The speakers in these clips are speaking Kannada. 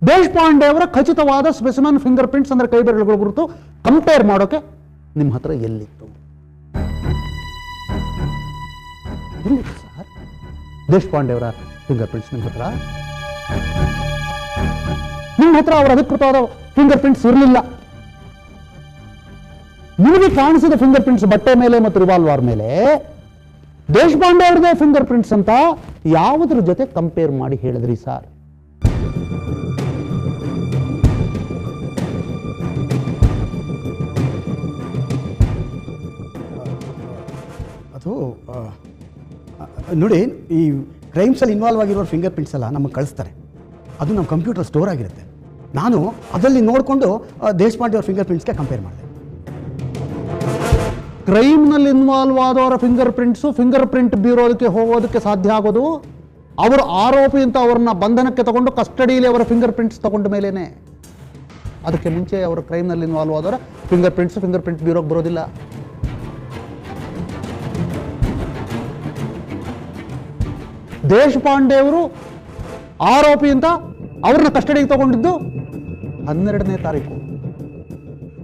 ದೇಶಪಾಂಡೆ ಅವರ ಖಚಿತವಾದ ಸ್ಪೆಸಿಮನ್ ಫಿಂಗರ್ ಪ್ರಿಂಟ್ಸ್ ಅಂದ್ರೆ ಕೈ ಬೆರಳುಗಳ ಗುರುತು ಕಂಪೇರ್ ಮಾಡೋಕೆ ನಿಮ್ಮ ಹತ್ರ ಎಲ್ಲಿತ್ತು? ಸರ್, ದೇಶಪಾಂಡೆ ಅವರ ಫಿಂಗರ್ ಪ್ರಿಂಟ್ಸ್ ನಿಮ್ಮ ಹತ್ರ ಅವರ ಅಧಿಕೃತವಾದ ಫಿಂಗರ್ ಪ್ರಿಂಟ್ಸ್ ಇರಲಿಲ್ಲ. ನಿಮಗೆ ಕಾಣಿಸಿದ ಫಿಂಗರ್ ಪ್ರಿಂಟ್ಸ್ ಬಟ್ಟೆ ಮೇಲೆ ಮತ್ತು ರಿವಾಲ್ವರ್ ಮೇಲೆ ದೇಶಪಾಂಡೆ ಅವರದೇ ಫಿಂಗರ್ ಪ್ರಿಂಟ್ಸ್ ಅಂತ ಯಾವುದ್ರ ಜೊತೆ ಕಂಪೇರ್ ಮಾಡಿ ಹೇಳಿದ್ರಿ ಸರ್? ಅದು ನೋಡಿ, ಈ ಕ್ರೈಮ್ಸಲ್ಲಿ ಇನ್ವಾಲ್ವ್ ಆಗಿರೋ ಫಿಂಗರ್ ಪ್ರಿಂಟ್ಸ್ ಎಲ್ಲ ನಮಗೆ ಕಳಿಸ್ತಾರೆ. ಅದು ನಮ್ಮ ಕಂಪ್ಯೂಟರ್ ಸ್ಟೋರ್ ಆಗಿರುತ್ತೆ. ನಾನು ಅದರಲ್ಲಿ ನೋಡಿಕೊಂಡು ದೇಶಪಾಂಡೆ ಅವ್ರ ಫಿಂಗರ್ ಪ್ರಿಂಟ್ಸ್ಗೆ ಕಂಪೇರ್ ಮಾಡಿದೆ. ಕ್ರೈಮ್ನಲ್ಲಿ ಇನ್ವಾಲ್ವ್ ಆದವರ ಫಿಂಗರ್ ಪ್ರಿಂಟ್ ಬ್ಯೂರೋದಕ್ಕೆ ಹೋಗೋದಕ್ಕೆ ಸಾಧ್ಯ ಆಗೋದು ಅವರು ಆರೋಪಿ ಅಂತ ಅವರನ್ನ ಬಂಧನಕ್ಕೆ ತಗೊಂಡು ಕಸ್ಟಡಿಯಲ್ಲಿ ಅವರ ಫಿಂಗರ್ ಪ್ರಿಂಟ್ಸ್ ತಗೊಂಡ ಮೇಲೇನೆ. ಅದಕ್ಕೆ ಮುಂಚೆ ಅವರು ಕ್ರೈಮ್ನಲ್ಲಿ ಇನ್ವಾಲ್ವ್ ಆದವರ ಫಿಂಗರ್ ಪ್ರಿಂಟ್ ಬ್ಯೂರೋಗೆ ಬರೋದಿಲ್ಲ. ದೇಶಪಾಂಡೆ ಅವರು ಆರೋಪಿ ಅಂತ ಅವ್ರನ್ನ ಕಸ್ಟಡಿಗೆ ತಗೊಂಡಿದ್ದು 12ನೇ ತಾರೀಕು.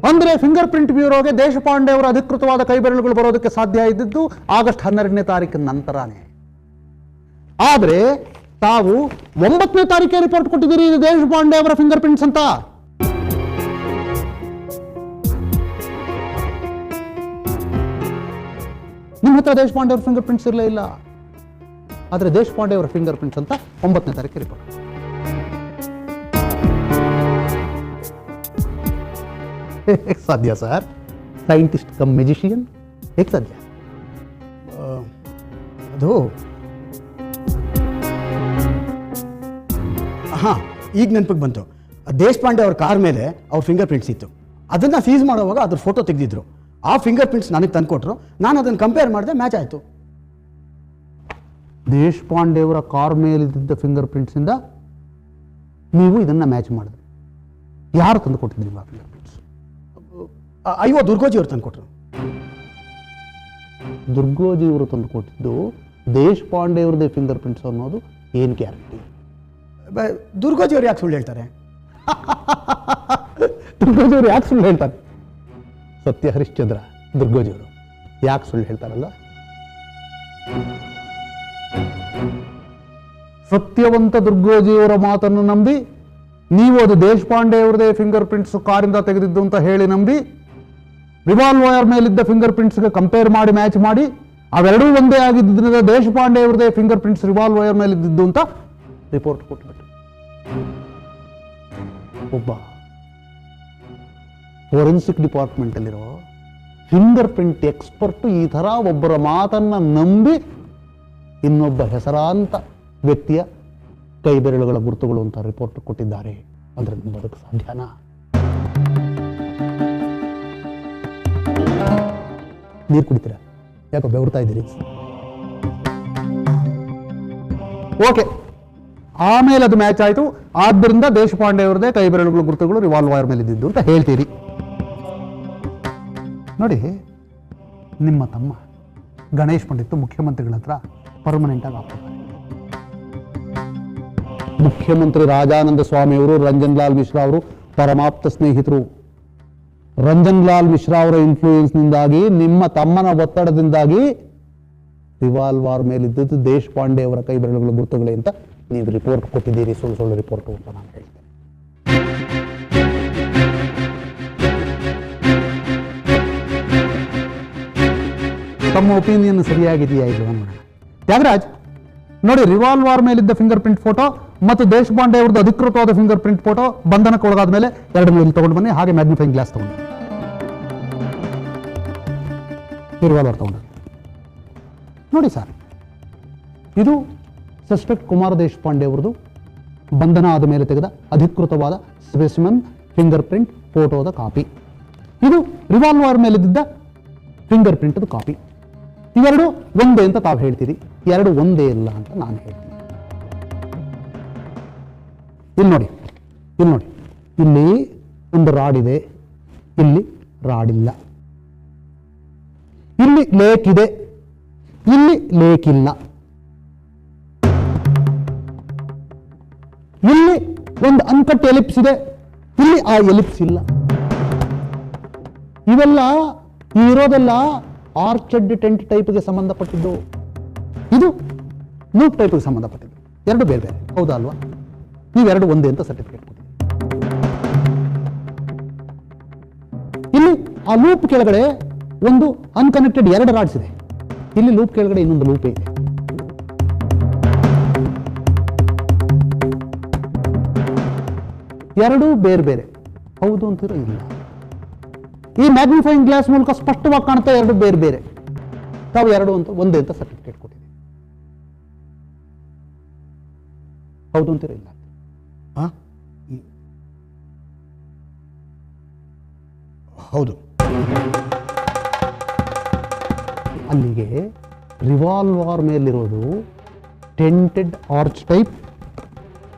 ಅಂದ್ರೆ ಫಿಂಗರ್ ಪ್ರಿಂಟ್ ಬ್ಯೂರೋಗೆ ದೇಶಪಾಂಡೆ ಅವರ ಅಧಿಕೃತವಾದ ಕೈ ಬೆರಳುಗಳು ಬರೋದಕ್ಕೆ ಸಾಧ್ಯ ಇದ್ದಿದ್ದು ಆಗಸ್ಟ್ 12ನೇ ತಾರೀಕಿನ ನಂತರನೇ. ಆದ್ರೆ ತಾವು 9ನೇ ತಾರೀಕೆ ರಿಪೋರ್ಟ್ ಕೊಟ್ಟಿದ್ದೀರಿ ಇದು ದೇಶಪಾಂಡೆ ಅವರ ಫಿಂಗರ್ ಪ್ರಿಂಟ್ಸ್ ಅಂತ. ನಿಮ್ಮ ಹತ್ರ ದೇಶಪಾಂಡೆ ಅವರ ಫಿಂಗರ್ ಪ್ರಿಂಟ್ಸ್ ಇರಲೇ ಇಲ್ಲ. ಆದರೆ ದೇಶಪಾಂಡೆ ಅವರ ಫಿಂಗರ್ ಪ್ರಿಂಟ್ಸ್ ಅಂತ 9ನೇ ತಾರೀಕು ರಿಪೋರ್ಟ್. ಹೇಗೆ ಸಾಧ್ಯ ಸರ್? ಸೈಂಟಿಸ್ಟ್ ಕಮ್ ಮೆಜಿಷಿಯನ್ ಹೇಗೆ ಸಾಧ್ಯ? ಅದು ಹಾಂ, ಈಗ ನೆನಪಿಗೆ ಬಂತು. ದೇಶಪಾಂಡೆ ಅವ್ರ ಕಾರ್ ಮೇಲೆ ಅವ್ರ ಫಿಂಗರ್ ಪ್ರಿಂಟ್ಸ್ ಇತ್ತು. ಅದನ್ನು ಸೀಸ್ ಮಾಡುವಾಗ ಅದ್ರ ಫೋಟೋ ತೆಗೆದಿದ್ರು. ಆ ಫಿಂಗರ್ ಪ್ರಿಂಟ್ಸ್ ನನಗೆ ತಂದುಕೊಟ್ರು. ನಾನು ಅದನ್ನು ಕಂಪೇರ್ ಮಾಡಿದೆ, ಮ್ಯಾಚ್ ಆಯಿತು. ದೇಶಪಾಂಡೆ ಅವರ ಕಾರ್ ಮೇಲಿದ್ದ ಫಿಂಗರ್ ಪ್ರಿಂಟ್ಸಿಂದ ನೀವು ಇದನ್ನು ಮ್ಯಾಚ್ ಮಾಡಿದ್ರಿ. ಯಾರು ತಂದು ಕೊಟ್ಟಿದ್ರಿ ಆ ಫಿಂಗರ್ ಪ್ರಿಂಟ್ಸ್? ಅಯ್ಯೋ, ದುರ್ಗೋಜಿ ಅವರು ತಂದು ಕೊಟ್ಟರು. ದುರ್ಗೋಜಿ ಅವರು ತಂದು ಕೊಟ್ಟಿದ್ದು ದೇಶಪಾಂಡೆ ಅವ್ರದೇ ಫಿಂಗರ್ ಪ್ರಿಂಟ್ಸ್ ಅನ್ನೋದು ಏನು ಗ್ಯಾರಂಟಿ? ದುರ್ಗೋಜಿ ಅವರು ಯಾಕೆ ಸುಳ್ಳು ಹೇಳ್ತಾರೆ? ದುರ್ಗೋಜಿ ಅವರು ಯಾಕೆ ಸುಳ್ಳು ಹೇಳ್ತಾರೆ? ಸತ್ಯ ಹರಿಶ್ಚಂದ್ರ ದುರ್ಗೋಜಿ ಅವರು ಯಾಕೆ ಸುಳ್ಳು ಹೇಳ್ತಾರಲ್ಲ? ಸತ್ಯವಂತ ದುರ್ಗೋಜಿಯವರ ಮಾತನ್ನು ನಂಬಿ ನೀವು ಅದು ದೇಶಪಾಂಡೆ ಅವರದೇ ಫಿಂಗರ್ ಪ್ರಿಂಟ್ಸ್ ಕಾರಿಂದ ತೆಗೆದಿದ್ದು ಅಂತ ಹೇಳಿ ನಂಬಿ ರಿವಾಲ್ವರ್ ಮೇಲಿದ್ದ ಫಿಂಗರ್ ಪ್ರಿಂಟ್ಸ್ಗೆ ಕಂಪೇರ್ ಮಾಡಿ ಮ್ಯಾಚ್ ಮಾಡಿ ಅವೆರಡೂ ಒಂದೇ ಆಗಿದ್ದರಿಂದ ದೇಶಪಾಂಡೆ ಅವರದೇ ಫಿಂಗರ್ ಪ್ರಿಂಟ್ಸ್ ರಿವಾಲ್ವರ್ ಮೇಲಿದ್ದು ಅಂತ ರಿಪೋರ್ಟ್ ಕೊಟ್ಬಿಟ್ಟು ಒಬ್ಬ ಫೋರೆನ್ಸಿಕ್ ಡಿಪಾರ್ಟ್ಮೆಂಟ್ ಅಲ್ಲಿರೋ ಫಿಂಗರ್ ಪ್ರಿಂಟ್ ಎಕ್ಸ್ಪರ್ಟ್ ಈ ಥರ ಒಬ್ಬರ ಮಾತನ್ನ ನಂಬಿ ಇನ್ನೊಬ್ಬ ಹೆಸರಾಂತ ವ್ಯಕ್ತಿಯ ಕೈ ಬೆರಳುಗಳ ಗುರುತುಗಳು ಅಂತ ರಿಪೋರ್ಟ್ ಕೊಟ್ಟಿದ್ದಾರೆ ಅಂದ್ರೆ ನಂಬೋದಕ್ಕೆ ಸಾಧ್ಯನಾ? ನೀರು ಕುಡಿತೀರಾ? ಯಾಕೋ ಬೆವರ್ತಾ ಇದ್ದೀರಿ? ಓಕೆ, ಆಮೇಲೆ ಅದು ಮ್ಯಾಚ್ ಆಯಿತು. ಆದ್ದರಿಂದ ದೇಶಪಾಂಡೆ ಅವರದೇ ಕೈ ಬೆರಳುಗಳ ಗುರುತುಗಳು ರಿವಾಲ್ವರ್ ಮೇಲೆ ಇದ್ದಿದ್ದು ಅಂತ ಹೇಳ್ತೀರಿ. ನೋಡಿ, ನಿಮ್ಮ ತಮ್ಮ ಗಣೇಶ್ ಪಂಡಿತ್ ಮುಖ್ಯಮಂತ್ರಿಗಳ ಹತ್ರ ಪರ್ಮನೆಂಟ್ ಆಗಿ ಆಗ್ತಾರೆ. ಮುಖ್ಯಮಂತ್ರಿ ರಾಜಾನಂದ ಸ್ವಾಮಿ ಅವರು ರಂಜನ್ ಲಾಲ್ ಮಿಶ್ರಾ ಅವರು ಪರಮಾಪ್ತ ಸ್ನೇಹಿತರು. ರಂಜನ್ ಲಾಲ್ ಮಿಶ್ರಾ ಅವರ ಇನ್ಫ್ಲೂಯೆನ್ಸ್ನಿಂದಾಗಿ ನಿಮ್ಮ ತಮ್ಮನ ಒತ್ತಡದಿಂದಾಗಿ ರಿವಾಲ್ವರ್ ಮೇಲಿದ್ದದ್ದು ದೇಶಪಾಂಡೆ ಅವರ ಕೈ ಬೆರಳುಗಳ ಗುರುತುಗಳೇ ಅಂತ ನೀವು ರಿಪೋರ್ಟ್ ಕೊಟ್ಟಿದ್ದೀರಿ. ಸುಳ್ಳು ರಿಪೋರ್ಟ್ ಅಂತ ನಾನು ಹೇಳ್ತೇನೆ. ತಮ್ಮ ಒಪಿನಿಯನ್ ಸರಿಯಾಗಿದೆಯಾ ಇದು ನೋಡೋಣ. ತ್ಯಾಗರಾಜ್ ನೋಡಿ, ರಿವಾಲ್ವರ್ ಮೇಲಿದ್ದ ಫಿಂಗರ್ ಪ್ರಿಂಟ್ ಫೋಟೋ ಮತ್ತು ದೇಶಪಾಂಡೆ ಅವರದ್ದು ಅಧಿಕೃತವಾದ ಫಿಂಗರ್ ಪ್ರಿಂಟ್ ಫೋಟೋ ಬಂಧನಕ್ಕೆ ಒಳಗಾದ ಮೇಲೆ ಎರಡು ಮೇಲೆ ತಗೊಂಡು ಬನ್ನಿ. ಹಾಗೆ ಮ್ಯಾಗ್ನಿಫೈಂಗ್ ಗ್ಲಾಸ್ ತಗೊಂಡು ರಿವಾಲ್ವರ್ ತಗೊಂಡು ನೋಡಿ ಸರ್. ಇದು ಸಸ್ಪೆಕ್ಟ್ ಕುಮಾರ್ ದೇಶಪಾಂಡೆ ಅವರದು ಬಂಧನ ಆದ ಮೇಲೆ ತೆಗೆದ ಅಧಿಕೃತವಾದ ಸ್ಪೆಸಿಮನ್ ಫಿಂಗರ್ ಪ್ರಿಂಟ್ ಫೋಟೋದ ಕಾಪಿ. ಇದು ರಿವಾಲ್ವರ್ ಮೇಲಿದ್ದ ಫಿಂಗರ್ ಪ್ರಿಂಟ್ದು ಕಾಪಿ. ಇವೆರಡು ಒಂದೇ ಅಂತ ತಾವು ಹೇಳ್ತೀರಿ. ಎರಡು ಒಂದೇ ಇಲ್ಲ ಅಂತ ನಾನು ಹೇಳ್ತೀನಿ. ಇಲ್ಲಿ ನೋಡಿ, ಇಲ್ಲಿ ಒಂದು ರಾಡ್ ಇದೆ, ಇಲ್ಲಿ ರಾಡ್ ಇಲ್ಲ. ಇಲ್ಲಿ ಲೇಕ್ ಇದೆ, ಇಲ್ಲಿ ಲೇಕ್ ಇಲ್ಲ. ಇಲ್ಲಿ ಒಂದು ಅನ್ಕಟ್ ಎಲಿಪ್ಸ್ ಇದೆ, ಇಲ್ಲಿ ಆ ಎಲಿಪ್ಸ್ ಇಲ್ಲ. ಇವೆಲ್ಲ ಈ ಇರೋದೆಲ್ಲ ಆರ್ಚರ್ಡ್ ಟೆಂಟ್ ಟೈಪ್ಗೆ ಸಂಬಂಧಪಟ್ಟಿದ್ದು, ಇದು ಲೂಪ್ ಟೈಪ್ಗೆ ಸಂಬಂಧಪಟ್ಟಿದ್ದು. ಎರಡು ಬೇರೆ ಬೇರೆ, ಹೌದಾ ಅಲ್ವಾ? ನೀವೆರಡು ಒಂದೇ ಅಂತ ಸರ್ಟಿಫಿಕೇಟ್ ಕೊಟ್ಟಿದ್ದೀವಿ. ಇಲ್ಲಿ ಆ ಲೂಪ್ ಕೆಳಗಡೆ ಒಂದು ಅನ್ಕನೆಕ್ಟೆಡ್ 2 ರಾಡ್ಸ್ ಇದೆ, ಇಲ್ಲಿ ಲೂಪ್ ಕೆಳಗಡೆ ಇನ್ನೊಂದು ಲೂಪೇ ಇದೆ. ಎರಡೂ ಬೇರೆ ಬೇರೆ, ಹೌದು ಅಂತೀರೋ ಇಲ್ಲ. ಈ ಮ್ಯಾಗ್ನಿಫೈಯಿಂಗ್ ಗ್ಲಾಸ್ ಮೂಲಕ ಸ್ಪಷ್ಟವಾಗಿ ಕಾಣ್ತಾ ಎರಡು ಬೇರೆ ಬೇರೆ, ತಾವು ಎರಡು ಅಂತ ಒಂದೇ ಅಂತ ಸರ್ಟಿಫಿಕೇಟ್ ಕೊಟ್ಟಿದ್ದೀವಿ. ಹೌದು ಅಂತೀರೋ ಇಲ್ಲ? ಹೌದು. ಅಲ್ಲಿಗೆ ರಿವಾಲ್ವರ್ ಮೇಲಿರೋದು tented arch type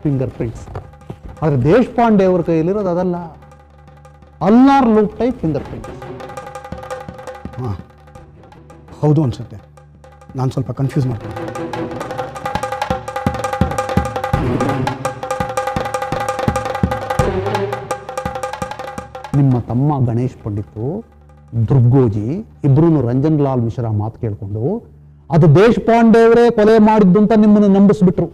finger prints. ಆದರೆ ದೇಶಪಾಂಡೆ ಅವ್ರ ಕೈಯಲ್ಲಿರೋದು ಅದಲ್ಲ, ulnar loop type finger prints. ಹಾಂ, ಹೌದು ಅನ್ಸುತ್ತೆ. ನಾನು ಸ್ವಲ್ಪ ಕನ್ಫ್ಯೂಸ್ ಮಾಡ್ತೀನಿ. ನಿಮ್ಮ ತಮ್ಮ ಗಣೇಶ್ ಪಂಡಿತ್ತು, ದುರ್ಗೋಜಿ ಇಬ್ರು ರಂಜನ್ ಲಾಲ್ ಮಿಶ್ರಾ ಮಾತು ಕೇಳಿಕೊಂಡು ಅದು ದೇಶಪಾಂಡೆ ಅವರೇ ಕೊಲೆ ಮಾಡಿದ್ದು ಅಂತ ನಿಮ್ಮನ್ನು ನಂಬಿಸ್ಬಿಟ್ರು.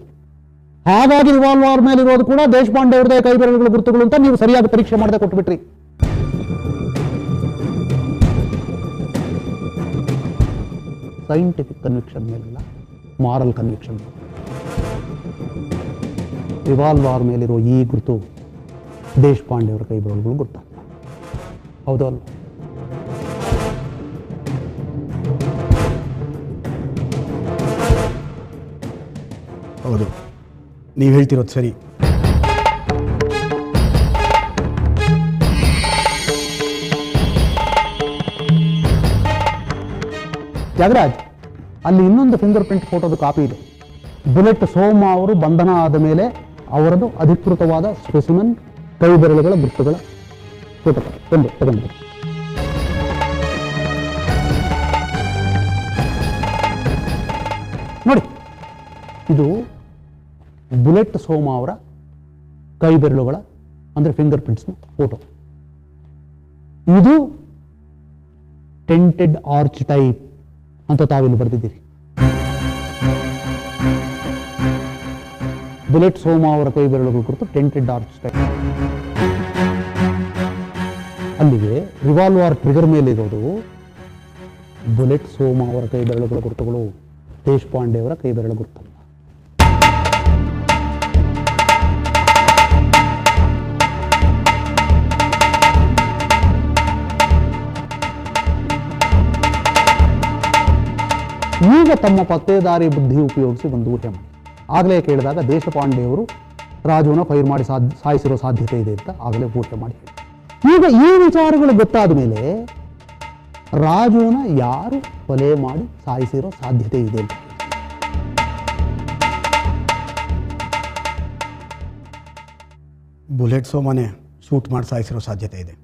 ಹಾಗಾಗಿ ರಿವಾಲ್ವರ್ ಮೇಲಿರೋದು ಕೂಡ ದೇಶಪಾಂಡೆ ಅವರದೇ ಕೈ ಬೆರಳುಗಳ ಗುರುತುಗಳು ಅಂತ ನೀವು ಸರಿಯಾಗಿ ಪರೀಕ್ಷೆ ಮಾಡದೆ ಕೊಟ್ಟುಬಿಟ್ರಿ. ಸೈಂಟಿಫಿಕ್ ಕನ್ವಿಕ್ಷನ್ ಮೇಲಿಲ್ಲ, ಮಾರಲ್ ಕನ್ವಿಕ್ಷನ್. ರಿವಾಲ್ವರ್ ಮೇಲಿರೋ ಈ ಗುರುತು ದೇಶಪಾಂಡೆ ಅವರ ಕೈ ಬೆರಳುಗಳು ಗುರುತಾಗ್ತದೆ, ಹೌದು ಅಲ್ಲ? ಹೌದು, ನೀವು ಹೇಳ್ತಿರೋದು ಸರಿ. ತ್ಯಾಗರಾಜ್, ಅಲ್ಲಿ ಇನ್ನೊಂದು ಫಿಂಗರ್ ಪ್ರಿಂಟ್ ಫೋಟೋದ ಕಾಪಿ ಇದೆ. ಬುಲೆಟ್ ಸೋಮ ಅವರು ಬಂಧನ ಆದ ಮೇಲೆ ಅವರದು ಅಧಿಕೃತವಾದ ಸ್ಪೆಸಿಮೆನ್ ಕೈ ಬೆರಳುಗಳ ಗುರುತುಗಳ ಫೋಟೋ ತಗೊಂಡು ನೋಡಿ. ಇದು ಬುಲೆಟ್ ಸೋಮ ಅವರ ಕೈ ಬೆರಳುಗಳ ಅಂದರೆ ಫಿಂಗರ್ ಪ್ರಿಂಟ್ಸ್ನ ಫೋಟೋ. ಇದು ಟೆಂಟೆಡ್ ಆರ್ಚ್ ಟೈಪ್ ಅಂತ ತಾವಿಲ್ಲಿ ಬರೆದಿದ್ದೀರಿ. ಬುಲೆಟ್ ಸೋಮ ಅವರ ಕೈ ಬೆರಳುಗಳ ಕುರಿತು ಟೆಂಟೆಡ್ ಆರ್ಚ್ ಟೈಪ್. ಅಲ್ಲಿಗೆ ರಿವಾಲ್ವರ್ ಟ್ರಿಗರ್ ಮೇಲಿರೋದು ಬುಲೆಟ್ ಸೋಮ ಅವರ ಕೈ ಬೆರಳುಗಳ ಗುರುತುಗಳು, ದೇಶಪಾಂಡೆ ಅವರ ಕೈ ಬೆರಳು ಗುರುತಲ್ಲ. ಈಗ ತಮ್ಮ ಪತ್ತೇದಾರಿ ಬುದ್ಧಿ ಉಪಯೋಗಿಸಿ ಒಂದು ಊಹೆ ಮಾಡಿ. ಆಗಲೇ ಕೇಳಿದಾಗ ದೇಶಪಾಂಡೆಯವರು ರಾಜುನ ಫೈರ್ ಮಾಡಿ ಸಾಯಿಸಿರೋ ಸಾಧ್ಯತೆ ಇದೆ ಅಂತ ಆಗಲೇ ಊಹೆ ಮಾಡಿ ಹೇಳಿ. ಈಗ ಈ ವಿಚಾರಗಳು ಗೊತ್ತಾದ ಮೇಲೆ ರಾಜುನ ಯಾರು ಕೊಲೆ ಮಾಡಿ ಸಾಯಿಸಿರೋ ಸಾಧ್ಯತೆ ಇದೆ ಅಂತ ಬುಲೆಟ್ ಸೋಮನೆ ಶೂಟ್ ಮಾಡಿ ಸಾಯಿಸಿರೋ ಸಾಧ್ಯತೆ ಇದೆ.